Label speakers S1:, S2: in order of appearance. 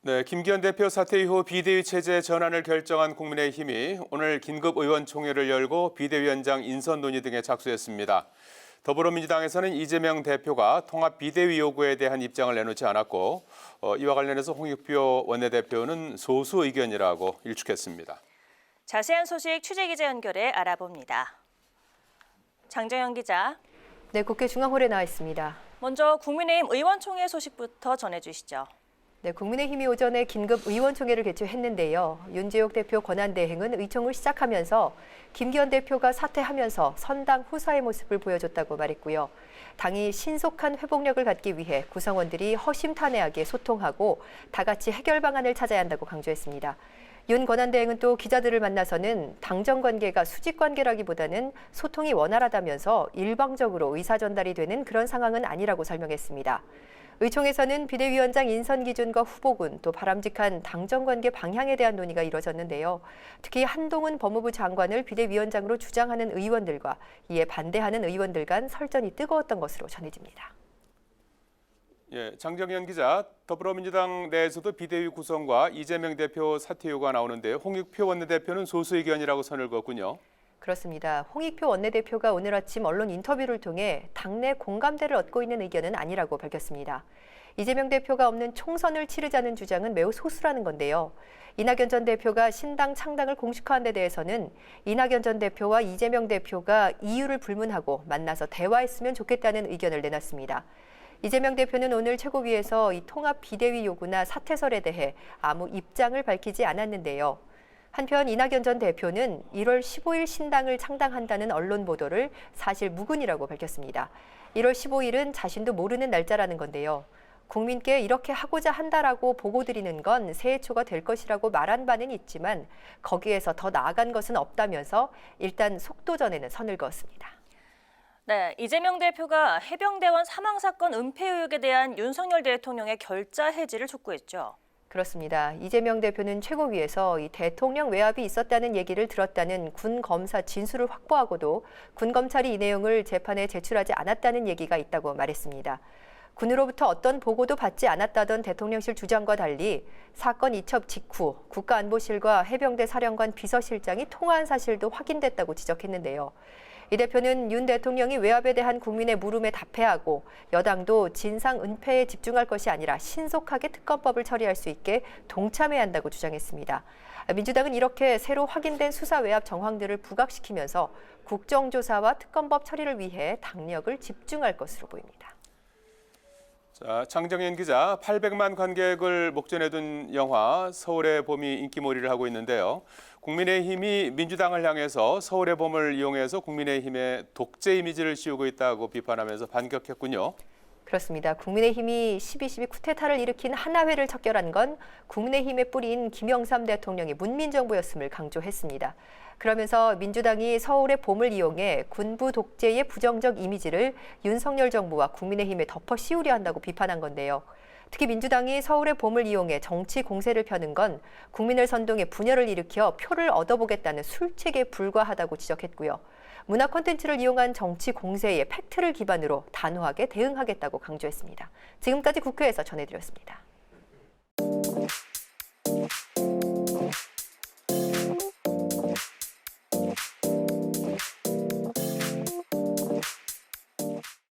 S1: 네, 김기현 대표 사퇴 이후 비대위 체제 전환을 결정한 국민의힘이 오늘 긴급 의원총회를 열고 비대위원장 인선 논의 등에 착수했습니다. 더불어민주당에서는 이재명 대표가 통합 비대위 요구에 대한 입장을 내놓지 않았고 이와 관련해서 홍익표 원내대표는 소수 의견이라고 일축했습니다.
S2: 자세한 소식 취재기자 연결해 알아봅니다. 장정현 기자.
S3: 네, 국회 중앙홀에 나와 있습니다.
S2: 먼저 국민의힘 의원총회 소식부터 전해주시죠.
S3: 네, 국민의힘이 오전에 긴급 의원총회를 개최했는데요. 윤재욱 대표 권한대행은 의총을 시작하면서 김기현 대표가 사퇴하면서 선당 후사의 모습을 보여줬다고 말했고요. 당이 신속한 회복력을 갖기 위해 구성원들이 허심탄회하게 소통하고 다 같이 해결 방안을 찾아야 한다고 강조했습니다. 윤 권한대행은 또 기자들을 만나서는 당정 관계가 수직 관계라기보다는 소통이 원활하다면서 일방적으로 의사 전달이 되는 그런 상황은 아니라고 설명했습니다. 의총에서는 비대위원장 인선 기준과 후보군 또 바람직한 당정관계 방향에 대한 논의가 이뤄졌는데요. 특히 한동훈 법무부 장관을 비대위원장으로 주장하는 의원들과 이에 반대하는 의원들 간 설전이 뜨거웠던 것으로 전해집니다.
S1: 예, 장정현 기자, 더불어민주당 내에서도 비대위 구성과 이재명 대표 사퇴 요구가 나오는데 홍익표 원내대표는 소수 의견이라고 선을 그었군요.
S3: 그렇습니다. 홍익표 원내대표가 오늘 아침 언론 인터뷰를 통해 당내 공감대를 얻고 있는 의견은 아니라고 밝혔습니다. 이재명 대표가 없는 총선을 치르자는 주장은 매우 소수라는 건데요. 이낙연 전 대표가 신당 창당을 공식화한 데 대해서는 이낙연 전 대표와 이재명 대표가 이유를 불문하고 만나서 대화했으면 좋겠다는 의견을 내놨습니다. 이재명 대표는 오늘 최고위에서 이 통합 비대위 요구나 사퇴설에 대해 아무 입장을 밝히지 않았는데요. 한편 이낙연 전 대표는 1월 15일 신당을 창당한다는 언론 보도를 사실 무근이라고 밝혔습니다. 1월 15일은 자신도 모르는 날짜라는 건데요. 국민께 이렇게 하고자 한다라고 보고드리는 건 새해 초가 될 것이라고 말한 바는 있지만 거기에서 더 나아간 것은 없다면서 일단 속도전에는 선을 그었습니다.
S2: 네, 이재명 대표가 해병대원 사망 사건 은폐 의혹에 대한 윤석열 대통령의 결자 해지를 촉구했죠.
S3: 그렇습니다. 이재명 대표는 최고위에서 이 대통령 외압이 있었다는 얘기를 들었다는 군 검사 진술을 확보하고도 군 검찰이 이 내용을 재판에 제출하지 않았다는 얘기가 있다고 말했습니다. 군으로부터 어떤 보고도 받지 않았다던 대통령실 주장과 달리 사건 이첩 직후 국가안보실과 해병대 사령관 비서실장이 통화한 사실도 확인됐다고 지적했는데요. 이 대표는 윤 대통령이 외압에 대한 국민의 물음에 답해야 하고 여당도 진상 은폐에 집중할 것이 아니라 신속하게 특검법을 처리할 수 있게 동참해야 한다고 주장했습니다. 민주당은 이렇게 새로 확인된 수사 외압 정황들을 부각시키면서 국정조사와 특검법 처리를 위해 당력을 집중할 것으로 보입니다.
S1: 자, 장정현 기자, 800만 관객을 목전에 둔 영화 서울의 봄이 인기몰이를 하고 있는데요. 국민의힘이 민주당을 향해서 서울의 봄을 이용해서 국민의힘의 독재 이미지를 씌우고 있다고 비판하면서 반격했군요.
S3: 그렇습니다. 국민의힘이 12.12 쿠데타를 일으킨 하나회를 척결한 건 국민의힘의 뿌리인 김영삼 대통령의 문민정부였음을 강조했습니다. 그러면서 민주당이 서울의 봄을 이용해 군부 독재의 부정적 이미지를 윤석열 정부와 국민의힘에 덮어 씌우려 한다고 비판한 건데요. 특히 민주당이 서울의 봄을 이용해 정치 공세를 펴는 건 국민을 선동해 분열을 일으켜 표를 얻어보겠다는 술책에 불과하다고 지적했고요. 문화 콘텐츠를 이용한 정치 공세의 팩트를 기반으로 단호하게 대응하겠다고 강조했습니다. 지금까지 국회에서 전해드렸습니다.